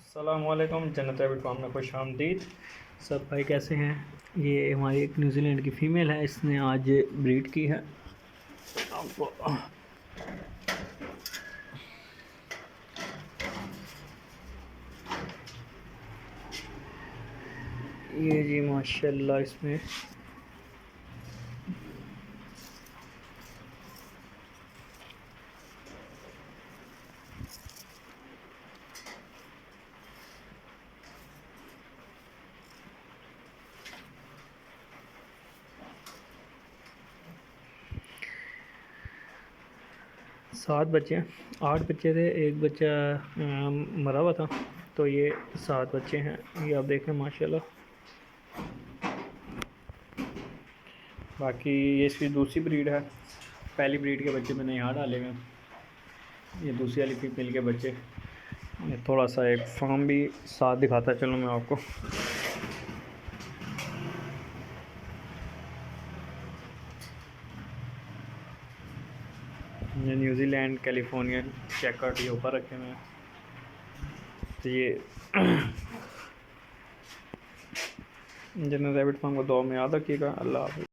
अस्सलामुअलैकुम जन्नत rabbit farm में खुश आमदीद। सब भाई कैसे हैं। ये हमारी एक न्यूजीलैंड की फ़ीमेल है, इसने आज ब्रीड की है। आपको ये जी माशाल्लाह इसमें सात बच्चे हैं, 8 बच्चे थे, एक बच्चा मरा हुआ था, तो ये 7 बच्चे हैं। ये आप देखें माशाल्लाह। बाकी ये इसकी दूसरी ब्रीड है। पहली ब्रीड के बच्चे मैंने यहाँ डाले हुए हैं, ये दूसरी वाली फीमेल के बच्चे। ये थोड़ा सा एक फार्म भी साथ दिखाता चलो मैं आपको। ये न्यूजीलैंड कैलिफोर्निया चेकर्ड ये ऊपर रखे हुए हैं। तो ये जन्नत रैबिट फार्म को दुआ में याद रखिएगा। अल्लाह हाफ़िज़।